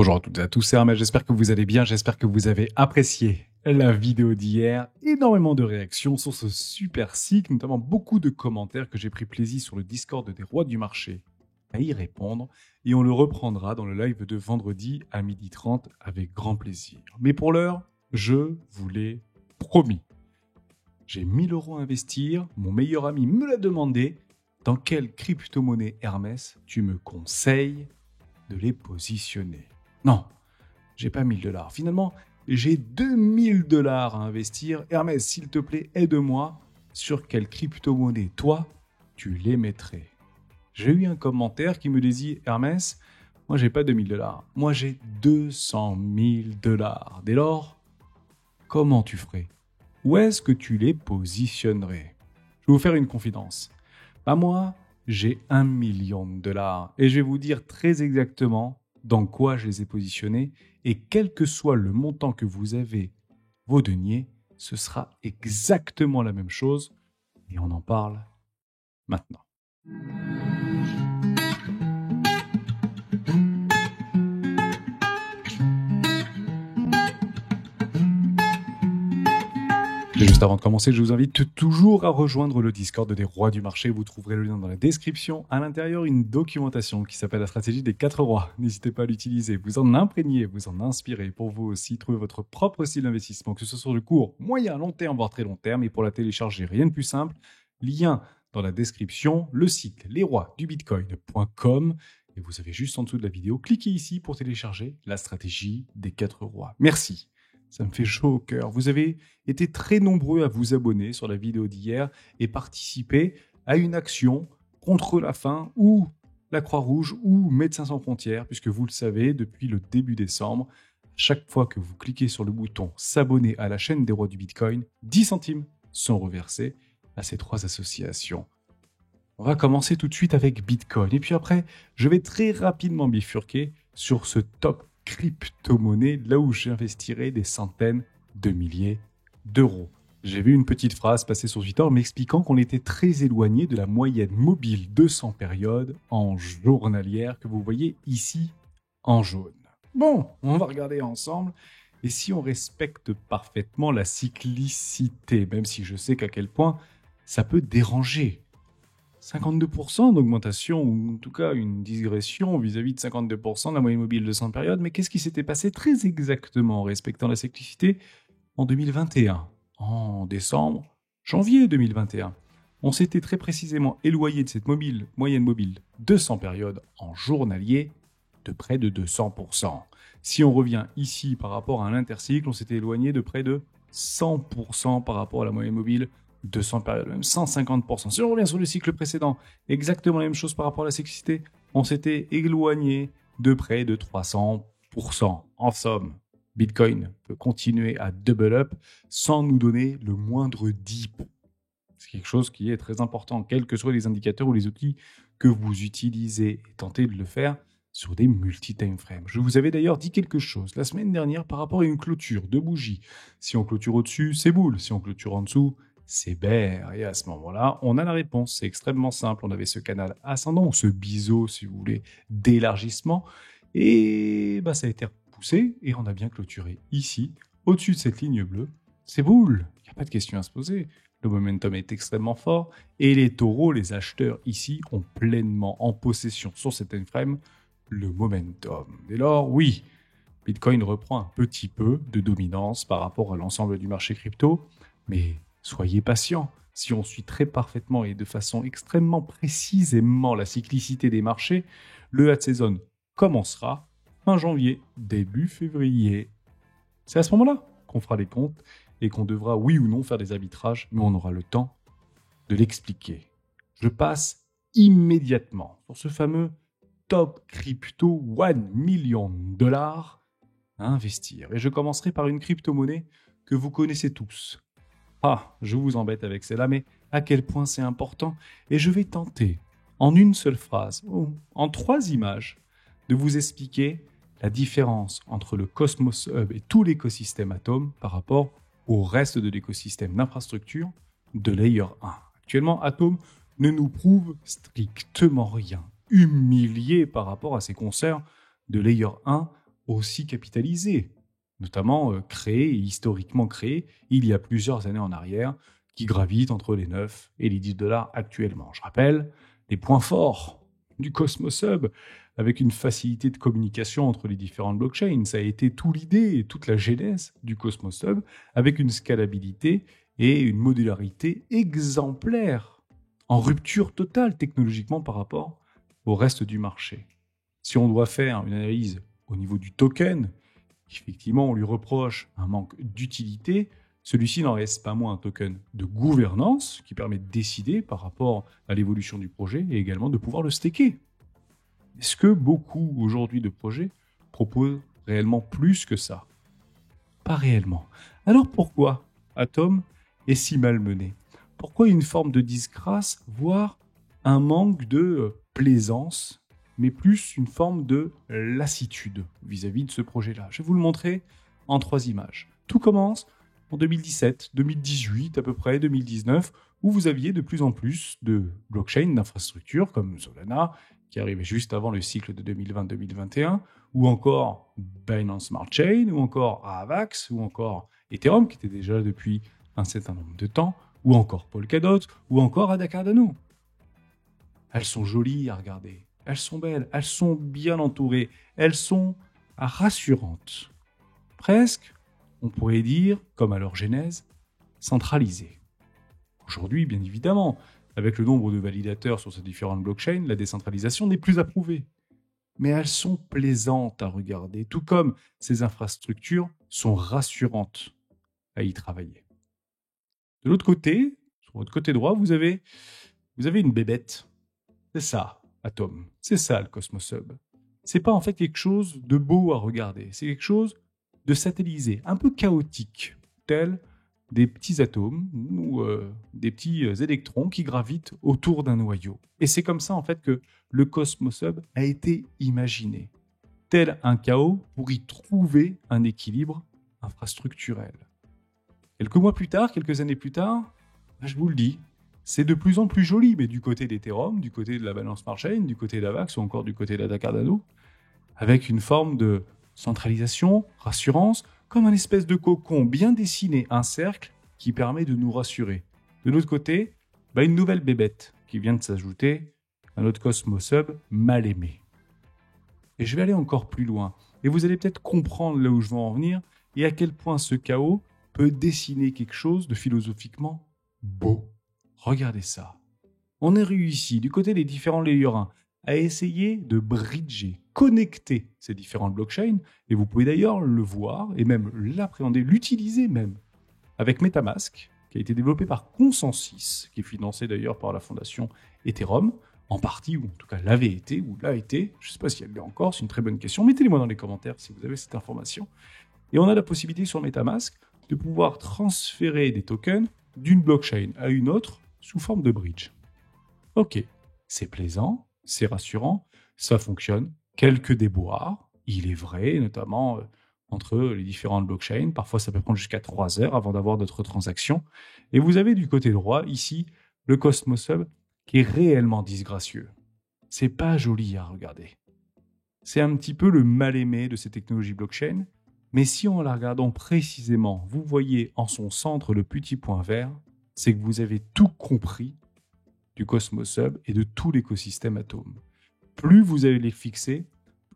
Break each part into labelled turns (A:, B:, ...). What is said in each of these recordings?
A: Bonjour à toutes et à tous, c'est Hermès, j'espère que vous allez bien, j'espère que vous avez apprécié la vidéo d'hier. Énormément de réactions sur ce super cycle, notamment beaucoup de commentaires que j'ai pris plaisir sur le Discord des rois du marché à y répondre. Et on le reprendra dans le live de vendredi à 12h30 avec grand plaisir. Mais pour l'heure, je vous l'ai promis. J'ai 1000 € à investir, mon meilleur ami me l'a demandé. Dans quelle crypto-monnaie Hermès tu me conseilles de les positionner? Non, j'ai pas 1000 $. Finalement, j'ai 2000 $ à investir. Hermès, s'il te plaît, aide-moi. Sur quelle crypto-monnaie, toi, tu les mettrais? J'ai eu un commentaire qui me dit « Hermès, moi, j'ai pas 2000 $. Moi, j'ai 200 000 $. Dès lors, comment tu ferais? Où est-ce que tu les positionnerais? Je vais vous faire une confidence. Moi, j'ai 1 million de $. Et je vais vous dire très exactement dans quoi je les ai positionnés. Et quel que soit le montant que vous avez, vos deniers, ce sera exactement la même chose. Et on en parle maintenant. Et juste avant de commencer, je vous invite toujours à rejoindre le Discord des rois du marché. Vous trouverez le lien dans la description. À l'intérieur, une documentation qui s'appelle la stratégie des 4 rois. N'hésitez pas à l'utiliser, vous en imprégner, vous en inspirer pour vous aussi trouver votre propre style d'investissement, que ce soit sur le court, moyen, long terme, voire très long terme. Et pour la télécharger, rien de plus simple. Lien dans la description, le site lesroisdubitcoin.com. Et vous avez juste en dessous de la vidéo, cliquez ici pour télécharger la stratégie des 4 rois. Merci. Ça me fait chaud au cœur. Vous avez été très nombreux à vous abonner sur la vidéo d'hier et participer à une action contre la faim ou la Croix-Rouge ou Médecins sans frontières, puisque vous le savez, depuis le début décembre, chaque fois que vous cliquez sur le bouton s'abonner à la chaîne des rois du Bitcoin, 10 centimes sont reversés à ces 3 associations. On va commencer tout de suite avec Bitcoin. Et puis après, je vais très rapidement bifurquer sur ce top crypto-monnaie, là où j'investirai des centaines de milliers d'euros. J'ai vu une petite phrase passer sur Twitter m'expliquant qu'on était très éloigné de la moyenne mobile 200 périodes en journalière que vous voyez ici en jaune. Bon, on va regarder ensemble. Et si on respecte parfaitement la cyclicité, même si je sais qu'à quel point ça peut déranger. 52% d'augmentation, ou en tout cas une digression vis-à-vis de 52% de la moyenne mobile de 100 périodes. Mais qu'est-ce qui s'était passé très exactement en respectant la cyclicité en 2021? En décembre, janvier 2021, on s'était très précisément éloigné de cette moyenne mobile de 100 périodes en journalier de près de 200%. Si on revient ici par rapport à un intercycle, on s'était éloigné de près de 100% par rapport à la moyenne mobile 200 périodes, même 150%. Si on revient sur le cycle précédent, exactement la même chose par rapport à la cyclicité, on s'était éloigné de près de 300%. En somme, Bitcoin peut continuer à double up sans nous donner le moindre dip. C'est quelque chose qui est très important, quels que soient les indicateurs ou les outils que vous utilisez, et tentez de le faire sur des multi-time frames. Je vous avais d'ailleurs dit quelque chose la semaine dernière par rapport à une clôture de bougie. Si on clôture au-dessus, c'est boule. Si on clôture en dessous, c'est bear. Et à ce moment-là, on a la réponse. C'est extrêmement simple. On avait ce canal ascendant, ou ce biseau, si vous voulez, d'élargissement. Et ça a été repoussé et on a bien clôturé ici, au-dessus de cette ligne bleue. C'est boule. Il n'y a pas de question à se poser. Le momentum est extrêmement fort. Et les taureaux, les acheteurs ici, ont pleinement en possession sur cette time frame le momentum. Dès lors, oui, Bitcoin reprend un petit peu de dominance par rapport à l'ensemble du marché crypto, mais soyez patient. Si on suit très parfaitement et de façon extrêmement précisément la cyclicité des marchés, le hard season commencera fin janvier, début février. C'est à ce moment-là qu'on fera les comptes et qu'on devra, oui ou non, faire des arbitrages, mais on aura le temps de l'expliquer. Je passe immédiatement sur ce fameux top crypto 1 million $ à investir. Et je commencerai par une crypto-monnaie que vous connaissez tous. Je vous embête avec celle-là, mais à quel point c'est important. Et je vais tenter, en une seule phrase, ou en 3 images, de vous expliquer la différence entre le Cosmos Hub et tout l'écosystème Atom par rapport au reste de l'écosystème d'infrastructure de Layer 1. Actuellement, Atom ne nous prouve strictement rien. Humilié par rapport à ses consoeurs de Layer 1 aussi capitalisés, notamment créés et historiquement créés il y a plusieurs années en arrière, qui gravitent entre les 9 et les 10 dollars actuellement. Je rappelle les points forts du Cosmos Hub, avec une facilité de communication entre les différentes blockchains. Ça a été toute l'idée et toute la genèse du Cosmos Hub, avec une scalabilité et une modularité exemplaire, en rupture totale technologiquement par rapport au reste du marché. Si on doit faire une analyse au niveau du token, effectivement, on lui reproche un manque d'utilité. Celui-ci n'en reste pas moins un token de gouvernance qui permet de décider par rapport à l'évolution du projet et également de pouvoir le staker. Est-ce que beaucoup aujourd'hui de projets proposent réellement plus que ça? Pas réellement. Alors pourquoi Atom est si malmené? Pourquoi une forme de disgrâce, voire un manque de plaisance, mais plus une forme de lassitude vis-à-vis de ce projet-là? Je vais vous le montrer en 3 images. Tout commence en 2017, 2018 à peu près, 2019, où vous aviez de plus en plus de blockchains, d'infrastructures comme Solana, qui arrivait juste avant le cycle de 2020-2021, ou encore Binance Smart Chain, ou encore Avax, ou encore Ethereum, qui était déjà là depuis un certain nombre de temps, ou encore Polkadot, ou encore Ada Cardano. Elles sont jolies à regarder, elles sont belles, elles sont bien entourées, elles sont rassurantes. Presque, on pourrait dire, comme à leur genèse, centralisées. Aujourd'hui, bien évidemment, avec le nombre de validateurs sur ces différentes blockchains, la décentralisation n'est plus approuvée. Mais elles sont plaisantes à regarder, tout comme ces infrastructures sont rassurantes à y travailler. De l'autre côté, sur votre côté droit, vous avez une bébête. C'est ça, Atom. C'est ça, le Cosmos Hub. C'est pas en fait quelque chose de beau à regarder. C'est quelque chose de satellisé, un peu chaotique, tel des petits atomes ou des petits électrons qui gravitent autour d'un noyau. Et c'est comme ça en fait que le Cosmos Hub a été imaginé, tel un chaos pour y trouver un équilibre infrastructurel. Quelques mois plus tard, quelques années plus tard, je vous le dis, c'est de plus en plus joli, mais du côté d'Ethereum, du côté de la Binance Smart Chain, du côté d'Avax ou encore du côté d'Ada Cardano, avec une forme de centralisation, rassurance, comme un espèce de cocon bien dessiné, un cercle qui permet de nous rassurer. De l'autre côté, une nouvelle bébête qui vient de s'ajouter à notre Cosmos Hub mal aimé. Et je vais aller encore plus loin, et vous allez peut-être comprendre là où je veux en venir, et à quel point ce chaos peut dessiner quelque chose de philosophiquement beau. Regardez ça. On a réussi, du côté des différents layer 1, à essayer de bridger, connecter ces différentes blockchains, et vous pouvez d'ailleurs le voir, et même l'appréhender, l'utiliser même, avec MetaMask, qui a été développé par Consensus, qui est financé d'ailleurs par la fondation Ethereum, en partie, ou en tout cas l'avait été, ou l'a été, je ne sais pas si elle l'est encore, c'est une très bonne question, mettez-les-moi dans les commentaires si vous avez cette information. Et on a la possibilité sur MetaMask de pouvoir transférer des tokens d'une blockchain à une autre sous forme de bridge. Ok, c'est plaisant, c'est rassurant, ça fonctionne, quelques déboires, il est vrai, notamment entre les différentes blockchains, parfois ça peut prendre jusqu'à 3 heures avant d'avoir d'autres transactions, et vous avez du côté droit, ici, le Cosmos Hub, qui est réellement disgracieux. C'est pas joli à regarder. C'est un petit peu le mal-aimé de ces technologies blockchain, mais si en la regardant précisément, vous voyez en son centre le petit point vert, c'est que vous avez tout compris du Cosmos Hub et de tout l'écosystème Atom. Plus vous allez les fixer,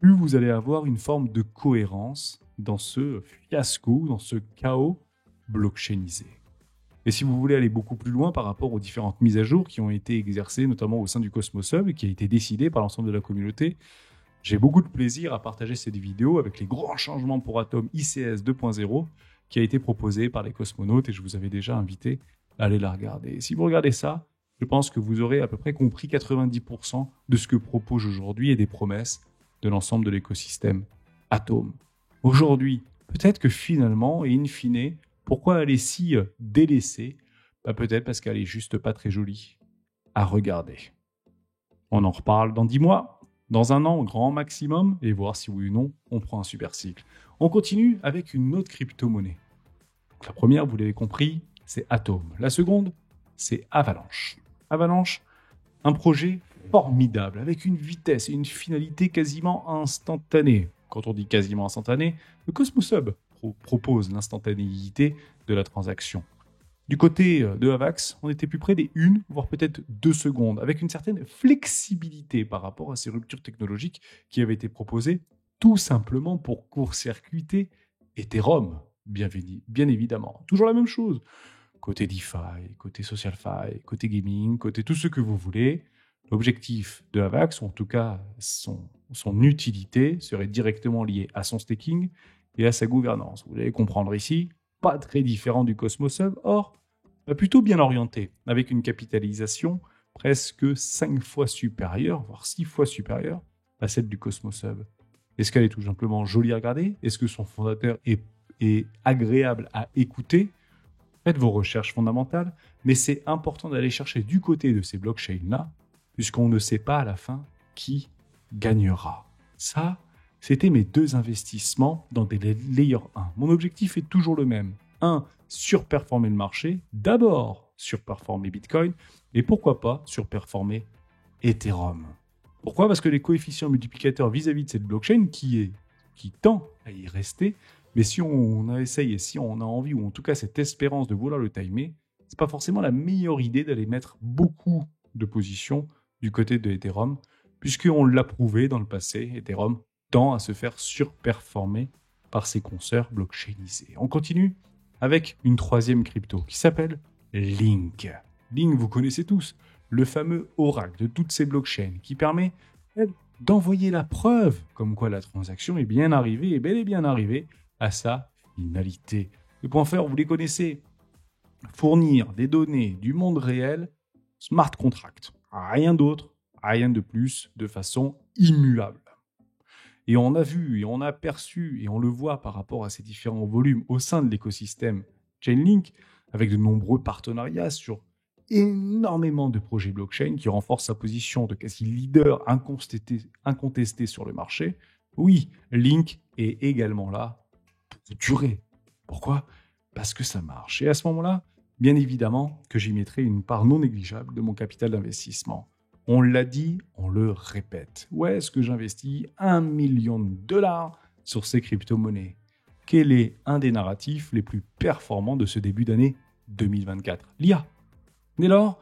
A: plus vous allez avoir une forme de cohérence dans ce fiasco, dans ce chaos blockchainisé. Et si vous voulez aller beaucoup plus loin par rapport aux différentes mises à jour qui ont été exercées, notamment au sein du Cosmos Hub, et qui a été décidé par l'ensemble de la communauté, j'ai beaucoup de plaisir à partager cette vidéo avec les grands changements pour Atom ICS 2.0 qui a été proposé par les cosmonautes, et je vous avais déjà invité à aller la regarder. Et si vous regardez ça, je pense que vous aurez à peu près compris 90% de ce que propose aujourd'hui et des promesses de l'ensemble de l'écosystème Atom. Aujourd'hui, peut-être que finalement, et in fine, pourquoi elle est si délaissée? Peut-être parce qu'elle est juste pas très jolie à regarder. On en reparle dans 10 mois, dans 1 an, grand maximum, et voir si oui ou non, on prend un super cycle. On continue avec une autre crypto-monnaie. Donc la première, vous l'avez compris, c'est Atom. La seconde, c'est Avalanche. Avalanche, un projet formidable, avec une vitesse et une finalité quasiment instantanée. Quand on dit quasiment instantané, le Cosmos Hub propose l'instantanéité de la transaction. Du côté de Avax, on était plus près des 1, voire peut-être 2 secondes, avec une certaine flexibilité par rapport à ces ruptures technologiques qui avaient été proposées tout simplement pour court-circuiter Ethereum, bien évidemment. Toujours la même chose. Côté DeFi, côté SocialFi, côté gaming, côté tout ce que vous voulez, l'objectif de Avax, ou en tout cas son utilité, serait directement lié à son staking et à sa gouvernance. Vous allez comprendre ici, pas très différent du Cosmos Hub, or plutôt bien orienté, avec une capitalisation presque 5 fois supérieure, voire 6 fois supérieure à celle du Cosmos Hub. Est-ce qu'elle est tout simplement jolie à regarder? Est-ce que son fondateur est agréable à écouter? Faites vos recherches fondamentales, mais c'est important d'aller chercher du côté de ces blockchains-là, puisqu'on ne sait pas à la fin qui gagnera. Ça, c'était mes 2 investissements dans des Layer 1. Mon objectif est toujours le même. 1. Surperformer le marché. D'abord, surperformer Bitcoin. Et pourquoi pas surperformer Ethereum. Pourquoi? Parce que les coefficients multiplicateurs vis-à-vis de cette blockchain qui tend à y rester, mais si on essaye et si on a envie, ou en tout cas cette espérance de vouloir le timer, c'est pas forcément la meilleure idée d'aller mettre beaucoup de positions du côté de Ethereum, puisqu'on l'a prouvé dans le passé, Ethereum tend à se faire surperformer par ses consoeurs blockchainisés. On continue avec une 3e crypto qui s'appelle Link. Link, vous connaissez tous, le fameux oracle de toutes ces blockchains qui permet d'envoyer la preuve comme quoi la transaction est bien arrivée, est bel et bien arrivée à sa finalité. Les points forts, vous les connaissez. Fournir des données du monde réel, smart contract. Rien d'autre, rien de plus, de façon immuable. Et on a vu, et on a perçu, et on le voit par rapport à ces différents volumes au sein de l'écosystème Chainlink, avec de nombreux partenariats sur énormément de projets blockchain qui renforcent sa position de quasi leader incontesté sur le marché. Oui, Link est également là pour durer. Pourquoi? Parce que ça marche. Et à ce moment-là, bien évidemment que j'y mettrai une part non négligeable de mon capital d'investissement. On l'a dit, on le répète. Où est-ce que j'investis $1 million sur ces crypto-monnaies? Quel est un des narratifs les plus performants de ce début d'année 2024? L'IA. Dès lors,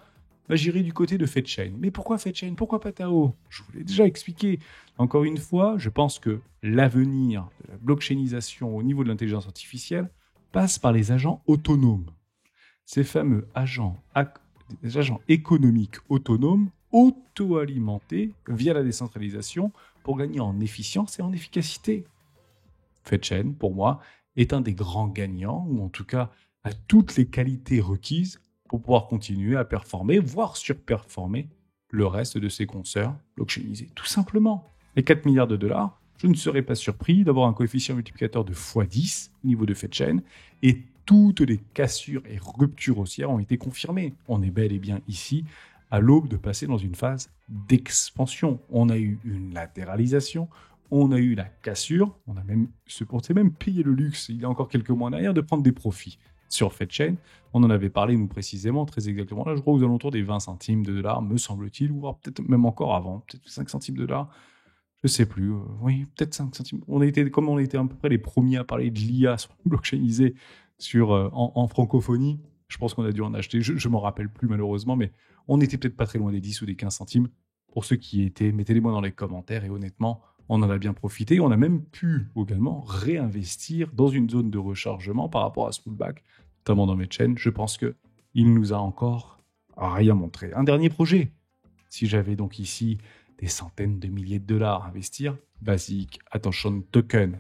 A: j'irai du côté de FedChain. Mais pourquoi FedChain? Pourquoi pas Tao? Je vous l'ai déjà expliqué. Encore une fois, je pense que l'avenir de la blockchainisation au niveau de l'intelligence artificielle passe par les agents autonomes. Ces fameux agents économiques autonomes, auto-alimentés via la décentralisation pour gagner en efficience et en efficacité. FedChain, pour moi, est un des grands gagnants, ou en tout cas a toutes les qualités requises pour pouvoir continuer à performer, voire surperformer le reste de ses consoeurs blockchainisés. Tout simplement. Les 4 milliards de dollars, je ne serais pas surpris d'avoir un coefficient multiplicateur de x10 au niveau de FedChain, et toutes les cassures et ruptures haussières ont été confirmées. On est bel et bien ici à l'aube de passer dans une phase d'expansion. On a eu une latéralisation, on a eu la cassure, on s'est même payé le luxe, il y a encore quelques mois en arrière, de prendre des profits sur FedChain. On en avait parlé, nous, précisément, très exactement. Là, je crois aux alentours des 20 centimes de dollars, me semble-t-il, ou voire peut-être même encore avant, peut-être 5 centimes de dollars. Je sais plus. Oui, peut-être 5 centimes. Comme on était à peu près les premiers à parler de l'IA blockchainisé en francophonie, je pense qu'on a dû en acheter. Je m'en rappelle plus, malheureusement, mais on n'était peut-être pas très loin des 10 ou des 15 centimes. Pour ceux qui y étaient, mettez-les-moi dans les commentaires, et honnêtement, on en a bien profité. On a même pu également réinvestir dans une zone de rechargement par rapport à ce pullback, notamment dans mes chaînes. Je pense qu'il nous a encore rien montré. Un dernier projet. Si j'avais donc ici des centaines de milliers de dollars à investir, Basic Attention Token.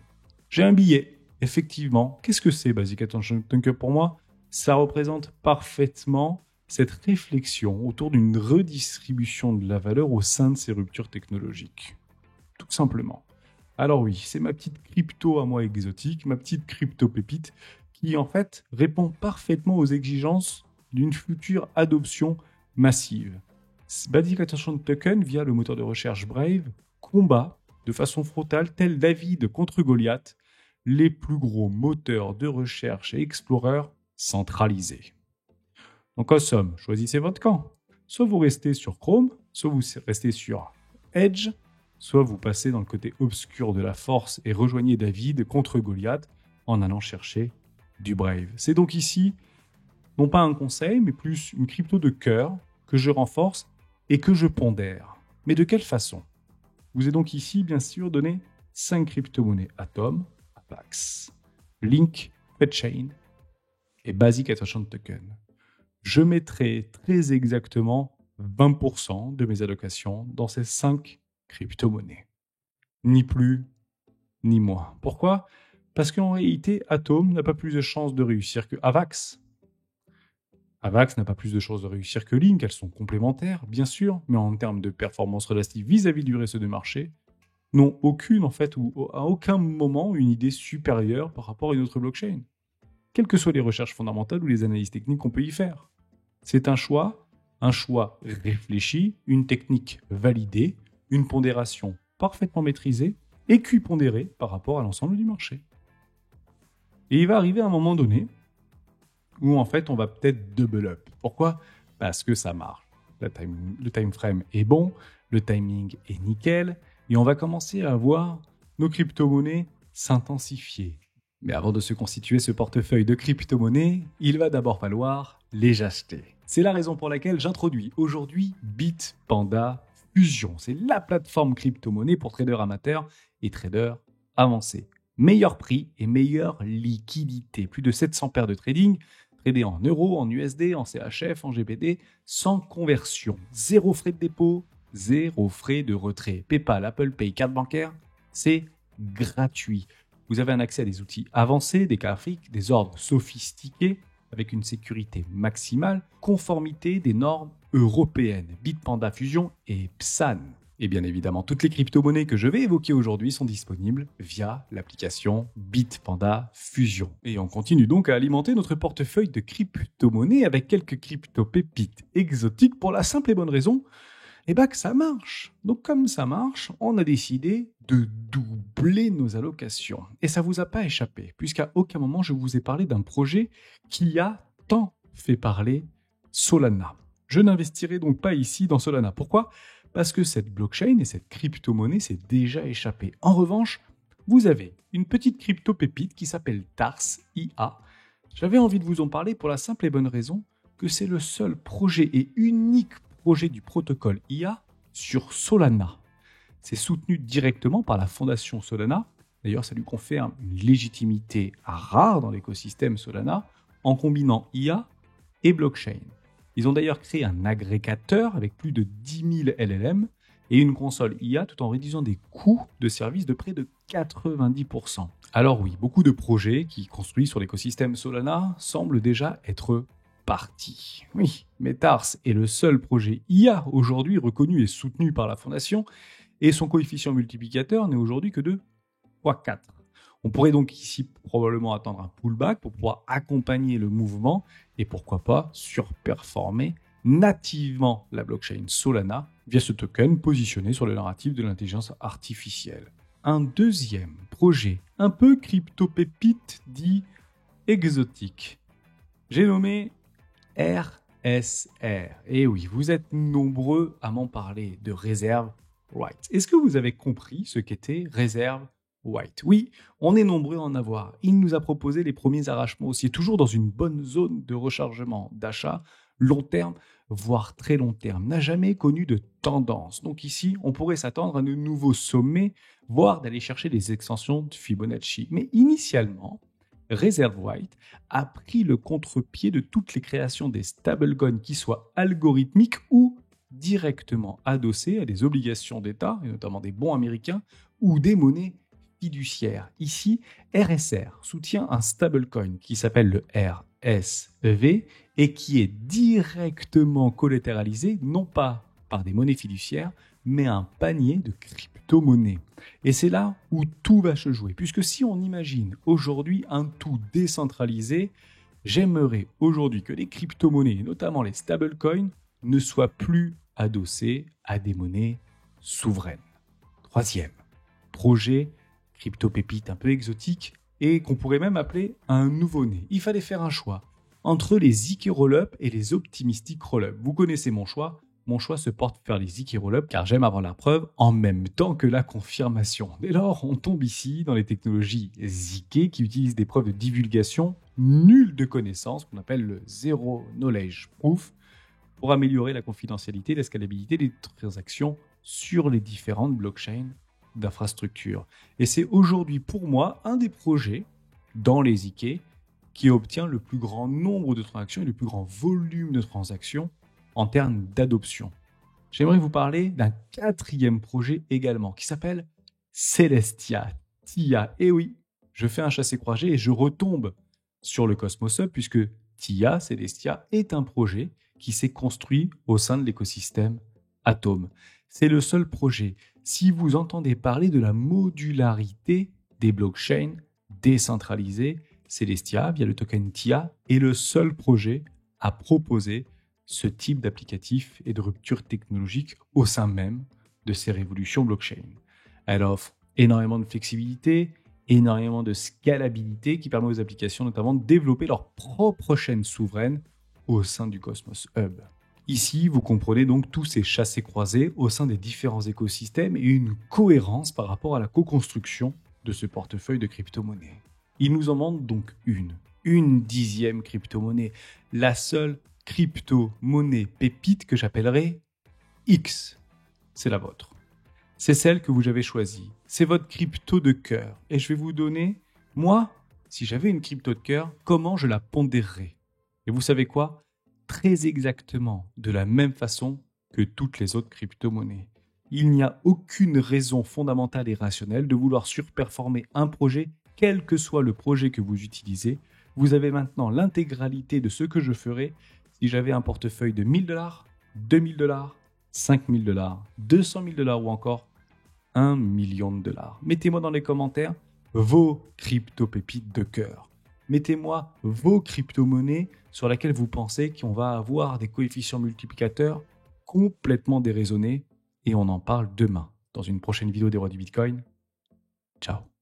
A: J'ai un billet, effectivement. Qu'est-ce que c'est Basic Attention Token pour moi? Ça représente parfaitement cette réflexion autour d'une redistribution de la valeur au sein de ces ruptures technologiques. Tout simplement. Alors oui, c'est ma petite crypto à moi exotique, ma petite crypto pépite, qui en fait répond parfaitement aux exigences d'une future adoption massive. Basic Attention Token, via le moteur de recherche Brave, combat de façon frontale, tel David contre Goliath, les plus gros moteurs de recherche et explorers centralisés. Donc en somme, choisissez votre camp. Soit vous restez sur Chrome, soit vous restez sur Edge, soit vous passez dans le côté obscur de la force et rejoignez David contre Goliath en allant chercher du Brave. C'est donc ici, non pas un conseil, mais plus une crypto de cœur que je renforce et que je pondère. Mais de quelle façon ? Je vous ai donc ici, bien sûr, donné 5 crypto-monnaies Atom, Avax, Link, FedChain et Basic Attention Token. Je mettrai très exactement 20% de mes allocations dans ces 5 crypto-monnaies. Ni plus, ni moins. Pourquoi ? Parce qu'en réalité, Atom n'a pas plus de chances de réussir que Avax. Avax n'a pas plus de chances de réussir que Link. Elles sont complémentaires, bien sûr, mais en termes de performance relative vis-à-vis du reste de marché, n'ont aucune, en fait, ou à aucun moment, une idée supérieure par rapport à une autre blockchain. Quelles que soient les recherches fondamentales ou les analyses techniques qu'on peut y faire. C'est un choix réfléchi, une technique validée, une pondération parfaitement maîtrisée, équipondérée par rapport à l'ensemble du marché. Et il va arriver un moment donné où en fait on va peut-être double up. Pourquoi ? Parce que ça marche. Le time frame est bon, le timing est nickel, et on va commencer à voir nos crypto-monnaies s'intensifier. Mais avant de se constituer ce portefeuille de crypto-monnaies, il va d'abord falloir les acheter. C'est la raison pour laquelle j'introduis aujourd'hui Bitpanda Fusion. C'est la plateforme crypto-monnaie pour traders amateurs et traders avancés. Meilleur prix et meilleure liquidité. Plus de 700 paires de trading, tradés en euros, en USD, en CHF, en GBP, sans conversion. Zéro frais de dépôt, zéro frais de retrait. PayPal, Apple Pay, carte bancaire, c'est gratuit. Vous avez un accès à des outils avancés, des graphiques, des ordres sophistiqués, avec une sécurité maximale, conformité des normes européennes, Bitpanda Fusion et PSAN. Et bien évidemment, toutes les crypto-monnaies que je vais évoquer aujourd'hui sont disponibles via l'application Bitpanda Fusion. Et on continue donc à alimenter notre portefeuille de crypto-monnaies avec quelques crypto-pépites exotiques pour la simple et bonne raison que ça marche. Donc comme ça marche, on a décidé de doubler nos allocations. Et ça ne vous a pas échappé, puisqu'à aucun moment je vous ai parlé d'un projet qui a tant fait parler Solana. Je n'investirai donc pas ici dans Solana. Pourquoi ? Parce que cette blockchain et cette crypto-monnaie s'est déjà échappée. En revanche, vous avez une petite crypto-pépite qui s'appelle TARS IA. J'avais envie de vous en parler pour la simple et bonne raison que c'est le seul projet et unique projet du protocole IA sur Solana. C'est soutenu directement par la fondation Solana. D'ailleurs, ça lui confère une légitimité rare dans l'écosystème Solana en combinant IA et blockchain. Ils ont d'ailleurs créé un agrégateur avec plus de 10 000 LLM et une console IA tout en réduisant des coûts de service de près de 90%. Alors oui, beaucoup de projets qui construisent sur l'écosystème Solana semblent déjà être partis. Oui, mais TARS est le seul projet IA aujourd'hui reconnu et soutenu par la fondation et son coefficient multiplicateur n'est aujourd'hui que de 3,4. On pourrait donc ici probablement attendre un pullback pour pouvoir accompagner le mouvement et pourquoi pas surperformer nativement la blockchain Solana via ce token positionné sur le narratif de l'intelligence artificielle. Un deuxième projet un peu crypto-pépite dit exotique. J'ai nommé RSR. Et oui, vous êtes nombreux à m'en parler de Reserve Right. Est-ce que vous avez compris ce qu'était Reserve Right ? Oui, on est nombreux à en avoir. Il nous a proposé les premiers arrachements aussi, toujours dans une bonne zone de rechargement, d'achat, long terme, voire très long terme. N'a jamais connu de tendance. Donc ici, on pourrait s'attendre à de nouveaux sommets, voire d'aller chercher des extensions de Fibonacci. Mais initialement, Reserve Right a pris le contre-pied de toutes les créations des stablecoins qui soient algorithmiques ou directement adossés à des obligations d'État, et notamment des bons américains, ou des monnaies fiduciaires. Ici, RSR soutient un stablecoin qui s'appelle le RSV et qui est directement collatéralisé, non pas par des monnaies fiduciaires, mais un panier de crypto-monnaies. Et c'est là où tout va se jouer, puisque si on imagine aujourd'hui un tout décentralisé, j'aimerais aujourd'hui que les crypto-monnaies, notamment les stablecoins, ne soient plus adossés à des monnaies souveraines. Troisième projet, crypto-pépite un peu exotique, et qu'on pourrait même appeler un nouveau-né. Il fallait faire un choix entre les ZK Rollup et les Optimistic Rollup. Vous connaissez mon choix, mon choix se porte vers les ZK Rollup car j'aime avoir la preuve en même temps que la confirmation. Dès lors, on tombe ici dans les technologies ZK qui utilisent des preuves de divulgation nulles de connaissances, qu'on appelle le Zero Knowledge Proof, pour améliorer la confidentialité et la scalabilité des transactions sur les différentes blockchains d'infrastructure. Et c'est aujourd'hui pour moi un des projets dans les ZK qui obtient le plus grand nombre de transactions et le plus grand volume de transactions en termes d'adoption. J'aimerais vous parler d'un quatrième projet également qui s'appelle Celestia TIA. Et oui, je fais un chassé-croisé et je retombe sur le Cosmos Hub puisque TIA, Celestia, est un projet qui s'est construit au sein de l'écosystème Atom. C'est le seul projet. Si vous entendez parler de la modularité des blockchains décentralisées, Celestia, via le token TIA, est le seul projet à proposer ce type d'applicatif et de rupture technologique au sein même de ces révolutions blockchain. Elle offre énormément de flexibilité, énormément de scalabilité qui permet aux applications notamment de développer leur propre chaîne souveraine au sein du Cosmos Hub. Ici, vous comprenez donc tous ces chassés-croisés au sein des différents écosystèmes et une cohérence par rapport à la co-construction de ce portefeuille de crypto-monnaies. Il nous en manque donc une dixième crypto-monnaie, la seule crypto-monnaie pépite que j'appellerai X. C'est la vôtre. C'est celle que vous avez choisie. C'est votre crypto de cœur. Et je vais vous donner, moi, si j'avais une crypto de cœur, comment je la pondérerais. Et vous savez quoi ? Très exactement de la même façon que toutes les autres crypto-monnaies. Il n'y a aucune raison fondamentale et rationnelle de vouloir surperformer un projet, quel que soit le projet que vous utilisez. Vous avez maintenant l'intégralité de ce que je ferais si j'avais un portefeuille de 1000 $, 2000 $, 5000 $, 200 000 $ ou encore 1 million de $. Mettez-moi dans les commentaires vos crypto-pépites de cœur. Mettez-moi vos crypto-monnaies sur lesquelles vous pensez qu'on va avoir des coefficients multiplicateurs complètement déraisonnés et on en parle demain dans une prochaine vidéo des rois du Bitcoin. Ciao.